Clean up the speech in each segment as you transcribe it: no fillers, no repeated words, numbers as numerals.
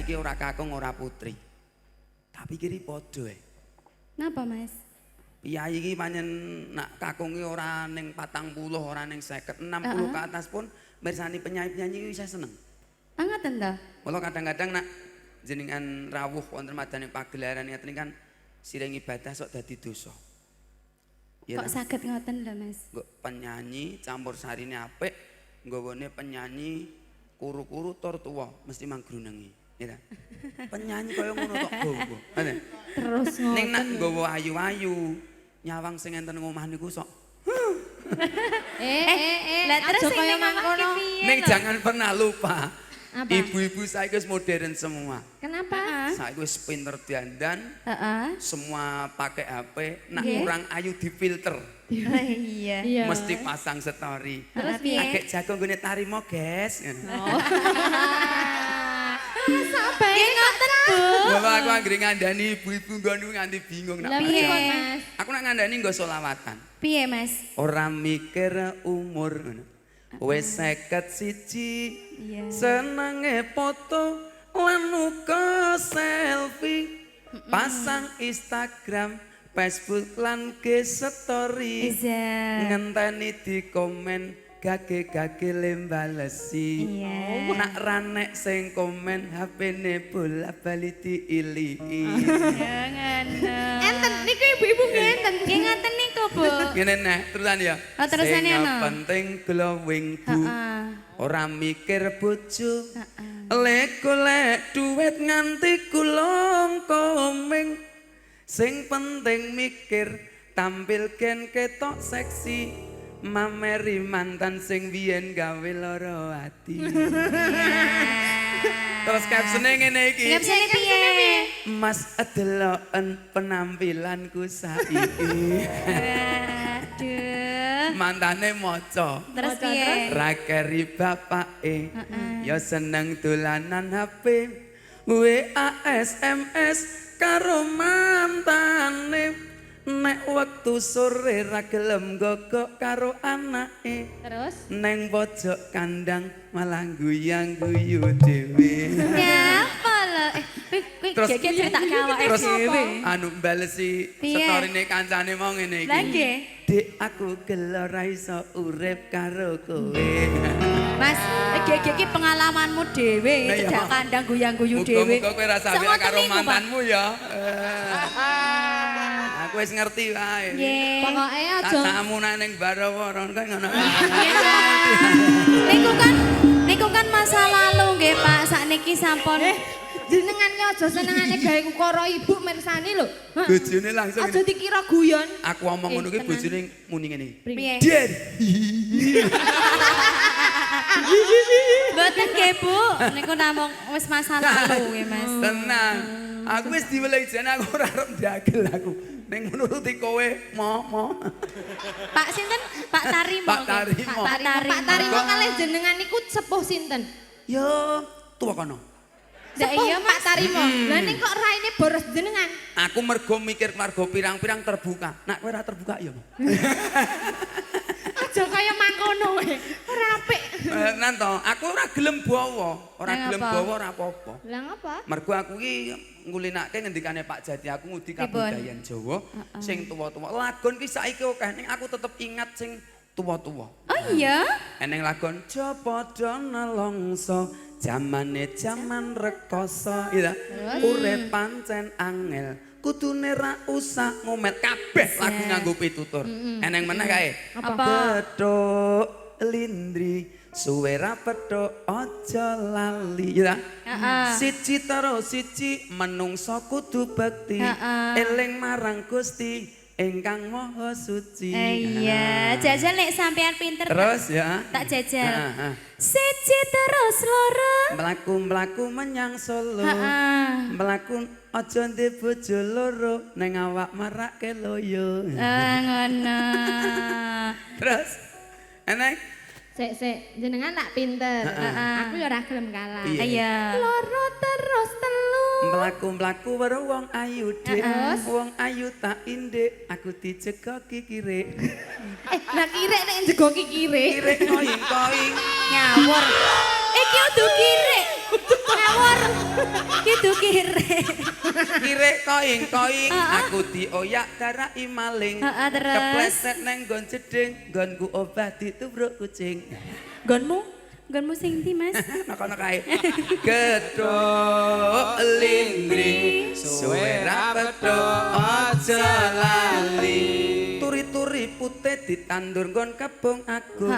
iki ora kakung ora putri. Tapi kiri padha. Napa, Mas? Piyai iki pancen nak kakunge ora ning 40, ora ning 50, 60 ke atas pun mirsani penyanyi-penyanyi iki saya seneng. Ah ngoten to? Mula kadang-kadang nak jenengan rawuh wonten madane pagelaran ngeten kan sireng ibadah sok dadi dosa. Ya Kok saged ngoten lho, Mas? nggo penyanyi campur sarine apik, nggawane penyanyi kuru-kuru tur tuwa mesti manggrunengi. Ya ta? Penyanyi kaya ngono tok gowo. Terus ngoten. Ning nak nggawa ayu-ayu, nyawang sing enten ngomah niku sok. Lah terus kaya mangkono. Ning jangan pernah lupa. Ibu-ibu saiki wis modern semua. Kenapa? Saiki wis pinter dandan, Heeh. semua pakai HP, nak Nggih. kurang ayu difilter. Iya. Mesti pasang story. Terus piye? Akeh jago nggone tarimo, guys. Sampai ngoten, Bu. Bapak aku anggere ngandani ibu-ibu nggon nganti bingung nak. Lah piye, pacaran. Mas? Aku nak ngandani nggo selawatan. Piye, Mas? Ora mikir umur ngono. Wis 51 Iya. senenge foto lan uga selfie. Pasang Instagram, Facebook lan ge story. Iya. Ngenteni di komen gage-gage lembalesi. Iya. Nak ranek sing komen HP-ne bola-bali diiliki. Jangan. Enten niku ibu-ibu ngenten. Nggih ngoten niku, Bu. Ngene neh, terusan ya. Oh, terusane Sing ono. penting glowing bu. Heeh. Ora mikir bojo. Lek golek duit nganti kulong komeng. Sing penting mikir tampil gen ketok seksi. Mameri mantan sing biyen gawe lara ati. Terus caption-e ngene iki. Caption-e piye? Mas adeloken penampilanku saiki. Aduh. Mantane maca. Terus piye? Rakeri bapake. Ya seneng dolanan HP. WA SMS karo mantane. Nek wektu sore ra gelem gogok karo anake. Terus? Neng pojok kandang malah guyang-guyu dhewe. Nyapa lho? Terus Iki cerita awake dhewe. Anu balesi Piye? storine kancane mau ngene iki. Lah nggih. Dik aku gelo ra iso urip karo kowe. Mas, iki pengalamanmu dhewe, Nah, iya. tidak kandang guyang-guyu dhewe. Muga-muga kowe ra sampe Sak karo ngoten niku, Pak. mantanmu ya. Aku wis ngerti wae. Nggih. Pokoke aja Cacamu nak ning Barawara kan ngono. Niku kan masa lalu nggih, Pak. Sakniki sampun. jenengan ki aja senengane gawe ukara ibu mirsani lho. Bojone langsung Aja ngene. dikira guyon. Aku ngomong ngono kuwi tenan. bojone muni ngene. Piye? Dir. Mboten nggih, Bu. Niku namung wis masa lalu nggih, Mas. Tenang. Aku wis diweleh jan aku ora arep ndagel aku. Ning menuruti kowe, mo. Pak sinten? Pak Tarimo. Pak nggih. Tarimo. Pak Tarimo. Pak Tarimo kalih jenengan niku sepuh sinten? Yo, tuwa kono. Lah Sepuh iya, Pak Mas. Tarimo. Lah ning kok raine boros jenengan? Aku mergo mikir keluarga pirang-pirang terbuka. Nak kowe ora terbuka ya, Mo. Aja kaya mangkono wae. Ora apik. Nanto, aku ora gelem bawa, ora Nang gelem apa? bawa ora apa-apa. Lah ngapa? Mergo aku ki ngulinake ngendikane Pak Jati, aku ngudi kabudayan Jawa sing tuwa-tuwa. Lagon ki saiki akeh ning aku tetep ingat sing tuwa-tuwa. Oh iya? Eneng lagon padha nelongso jamane jaman rekoso gitu. Urip pancen angel kudune ra usah ngomet kabeh lagu nganggo pitutur. Eneng meneh kae. Apa? Gethuk lindri suwe ra petuk aja lali gitu. Siji terus siji menungso kudu bekti eling marang Gusti ingkang Maha Suci. Iya, jajal nek sampean pinter. Terus ya. Tak jajal. Heeh. Siji terus loro. Mlaku-mlaku menyang Solo. Heeh. Mlaku aja ndek bojo loro ning awak marake loyo. Ngono. Terus eneng Sik, jenengan tak pinter. Aku ya ora gelem kalah. Iya. Ayo. Loro terus telu. mlaku-mlaku weruh wong ayu dik. Wong ayu tak indek aku dijegoki kirek. Lah kirek nek njegoki kirek. Kirek koing-koing. Ngawur. Iki udu kirek. Ngawur. Kidu kire. Kire koing aku dioyak darai maling. Terus? Kepleset neng nggon jeding, nggonku obat ditubruk kucing. Gonmu sing ndi, Mas? Kono kae. Gedhok lindri suwe ra pedhok aja lali. Turi-turi putih ditandur nggon kebong agung.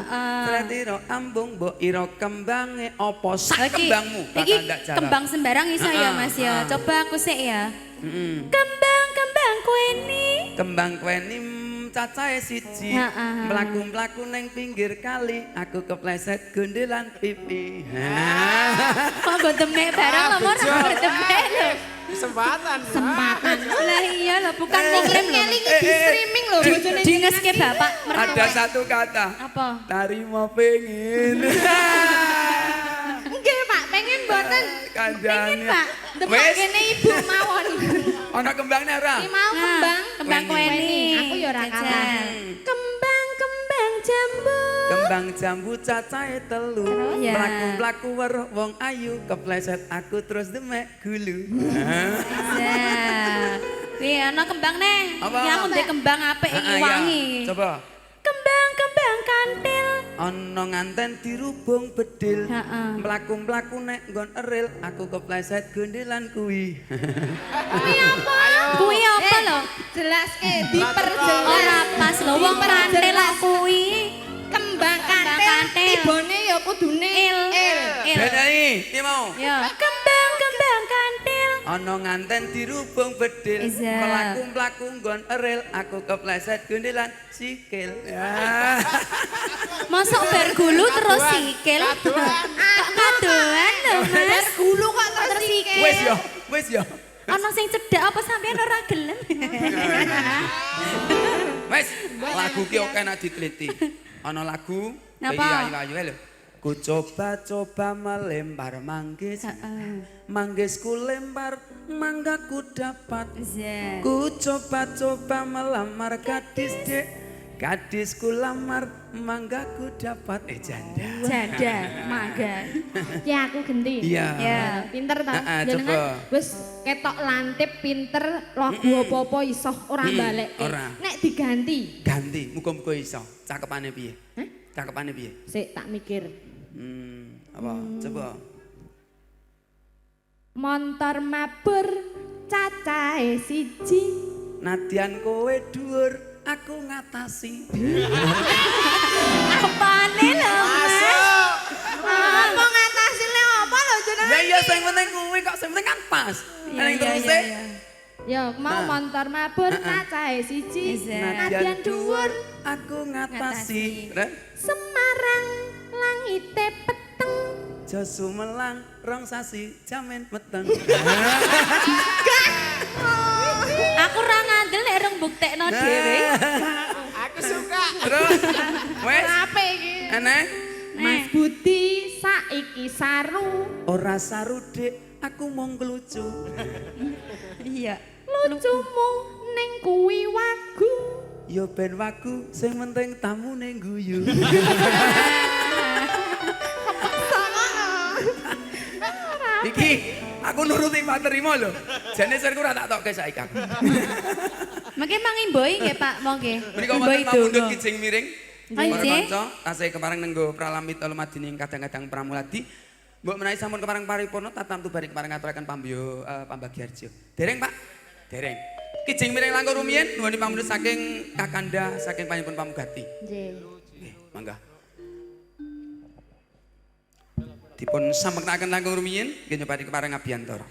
Tretiro ambung mbok ira kembange apa sak kembangmu Iki bakal ndak jalan. kembang sembarang iso ya, Mas ya. Coba aku sik ya. Kembang kueni. Kembang kueni cacahe siji. Mlaku-mlaku ning pinggir kali, aku kepleset gondelan pipi. Kok nggo demek barang lho, Mor? Nggo demek lho. Kesempatan. Lah iya lho, bukan ngeling-ngeling di streaming lho bojone. Dingeske bapak mertua. Ada satu kata. Apa? Tarima pengin. Nggih, Pak, pengen mboten. Kandhane. Pengen, Pak. Demek kene ibu mawon. Ana kembangnya ora? Iki mau kembang. Kembang kueni. Aku ya ora kalah. Kembang jambu. Kembang jambu cacahe telu. Ya. Mlaku-mlaku weruh wong ayu, kepleset aku terus demek gulu. Wih, ana kembang neh. Apa? Iki aku ndek kembang apik iki Iya. wangi. Coba. Kembang kantil. Ana nganten dirubung bedil. Heeh. Mlaku-mlaku nek nggon eril, aku kepleset gondelan kuwi. Kuwi apa lho? Jelaske Ora diperjelas. pas lho wong kantil lah kuwi. Kembang kantil. kantil. Tibone ya kudune Il. Bedani, iki mau. Ya, kembang kantil. Ana nganten dirubung bedil. Iya. Mlaku-mlaku nggon eril, aku kepleset gondelan sikil. Ya. Mosok bar gulu terus sikil. Kadoan lho, Mas. Gulu kok terus iki. Wis ya. Ana sing cedhak apa sampean ora gelem? Wes, lagu ki oke nek diteliti. Ana lagu Napa? iki ayu-ayu lho. Ku coba-coba melempar manggis. Manggisku lempar, manggaku dapat. Ku coba-coba melamar gadis, Dek. Gadisku lamar, manggaku dapat. Janda. Janda, mangga. Ya aku genti. Iya. Ya. Pinter ta? Coba. Jenengan wis ketok lantip pinter lagu apa-apa iso ora balekke. ora. Nek diganti. Ganti, muga-muga iso. Cakepane piye? Hah? Cakepane piye? Sik tak mikir. Apa? Coba. Montor mabur cacahe siji. Nadyan kowe dhuwur, aku ngatasi. Apane lho, Mas? Apa ngatasi le apa lho jenengan? Ya iya sing penting kuwi kok sing penting kan pas. Ning terus Ya mau montor mabur cacahe siji. Nadyan dhuwur aku ngatasi. Ren, Semarang langite peteng. Josu melang rong sasi jamin meteng. Aku ora ngandel nek rung buktekno dhewe. Aku suka. Terus wes Ape iki? enek Mas Budi saiki saru. ora saru Dik, aku mung kelucu. Iya. Lucumu ning kuwi wagu. Yo ben wagu sing penting tamune guyu. Iki aku nuruti materimu lho. Jane sirku ora tak tokke saiki aku. Mengke mangimboi nggih Pak, monggo. Menika wonten pamundhut kijing miring. Ayo, Para Jeng. kanca, tasih kepareng nenggo pralamit alamadini kadang-kadang pramuladi. Mbok menawi sampun kepareng paripurna tatamtu bari kepareng ngaturaken pambyo pambagyarja. Dereng Pak? Dereng. Kijing miring langkung rumiyin nuwun pamundhut saking Kakanda saking panjenengan pamugati. Nggih. Nggih, mangga. Dipun sampektaken langkung rumiyin nggih nyepati kepareng abiyantara.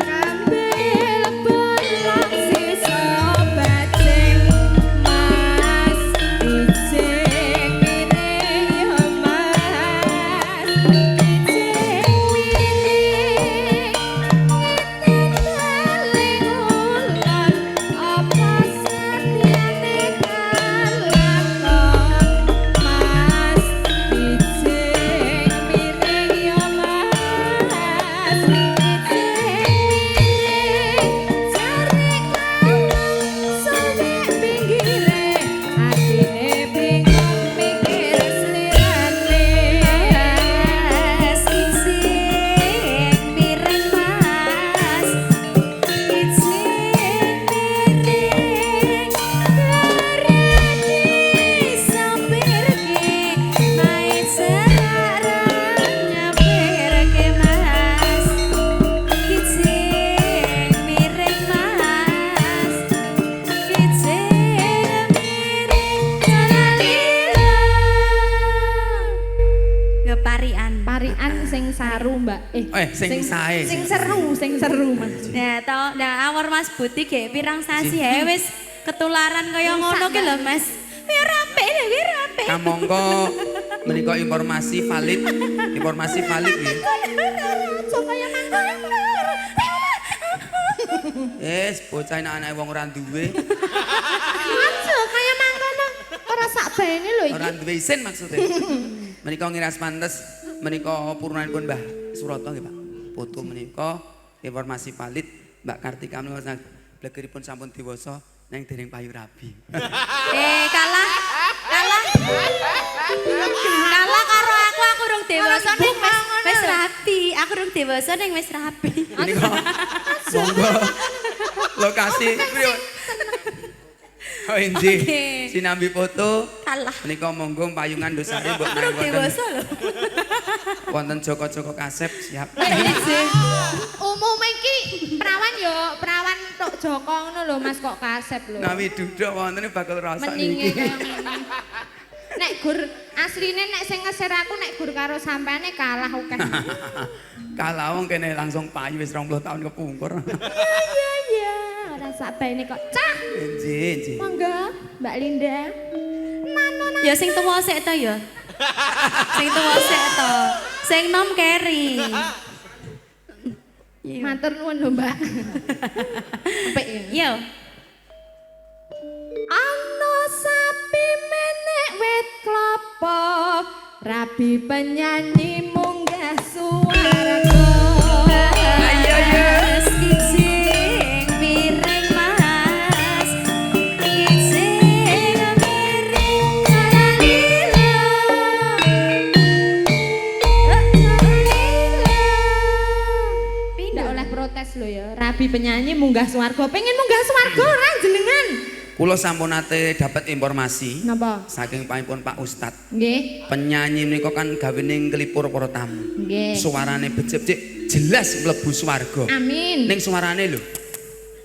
Kambil bolak sisa bajing Mas saru, Mbak. Sing sae. Sing seru, Mas. Nah, awor Mas Buti ge pirang sasi ae wis ketularan kaya ngono ki lho, Mas. Wis apik lho, wis apik. Kamangka menika informasi valid nggih. Aja kaya mangkono. Bocah anak-anak wong ora duwe. Aja kaya mangkono. Ora sak baene lho iki. Ora duwe isin maksudnya. Menika ngiras pantes menika purunanipun Mbah Surata nggih, Pak. Foto menika informasi valid Mbak Kartika menika blegeripun sampun dewasa nang dening Payu Rabi. Kalah karo aku urung dewasa ning wis rapi. Aku urung dewasa ning wis rapi. Menika monggo lokasi pripun? Oh inji, sinambi foto. Kalah. Menika monggo payungan dosane mbok nang Urung dewasa lho. wonten Joko-Joko Kasep siap. Umume iki perawan tok Joko ngono lho Mas kok kasep lho. Nawi duduk wonten bakal rasa Mendinge niki. nek gur asline nek sing ngeser aku nek gur karo sampane kalah akeh. Kalah wong kene langsung payu wis 20 tahun kepungkur. Iya, ora sak baene kok. Cah. Inji. Monggo, Mbak Linda. Ya sing tuwa sik to ya. Sing tuwa sik to. Sing nom keri. Matur nuwun lho, Mbak. Apik ya. Yo. Ana sapi menek wit klapa, rabi penyanyi munggah suaraku. Ayo sing miring Mas. Sing miring kalila. Ndak oleh protes lho ya. Rabi penyanyi munggah swarga. Pengen munggah swarga ora jenengan? Kula sampun nate dapat informasi Napa? saking pamipun Pak Ustadz. Nggih. Penyanyi menika kan gawene nglipur para tamu. Nggih. Suarane becik-becik jelas mlebu swarga. Amin. Ning suarane lho.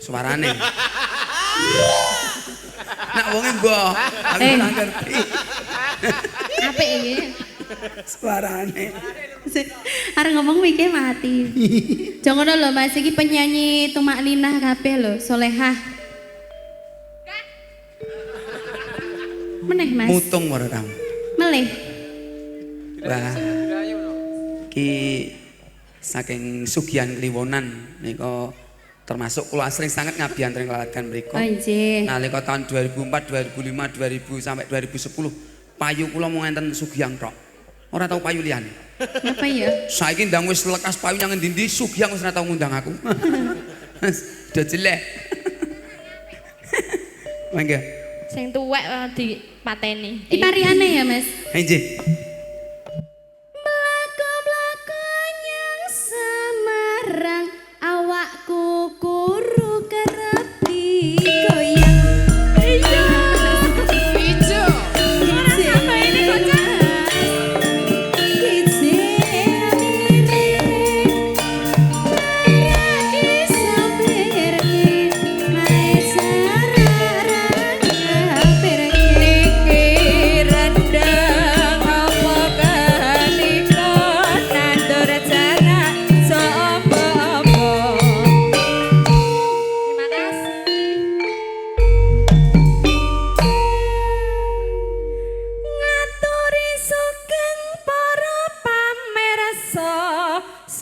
Suarane. Nak wonge mbok, aku ora ngerti. Apik iki. Suarane. Arep ngomong mikir mati. Jangan lho Mas iki penyanyi Tumak Ninah kabeh lho, Solehah. Meneh Mas. Mutung ora tamu. Melih. Wah. Ki saking Sugihan Kliwonan nika termasuk kula asring sangat ngabian teng lalagan mriku. Oh nggih. Nalika tahun 2004, 2005, 2000 sampai 2010 payu kula mung enten Sugihan tok. Ora tau payu liyane. Apa ya? Saiki ndang wis lekas payu nang endi-endi Sugihan wis ora tau ngundang aku. Sudah jelek. Mangga. Sing tuwek dipateni. Ipariane ya Mas. Nggih. Blaku-blaku yang Semarang, awakku kuru kerep digoyang. Iya. Ijo. Ora sampe ini kocak.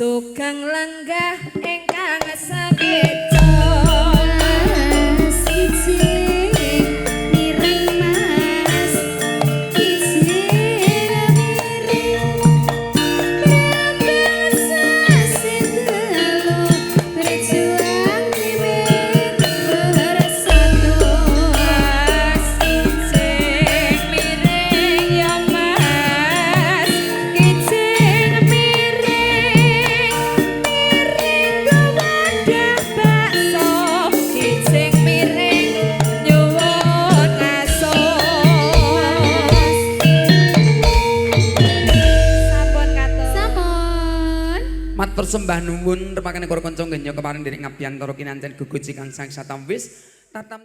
Sugeng lenggah ingkang sekeca siji mireng Mas siji mireng brambang sasindelo berjuang diwer bersatu siji mireng ya Mas siji mireng Mat persembah nuwun repakane karo kanca ngenya keparing dening ngabiantara kinanten guguci kang sang satam wis tatam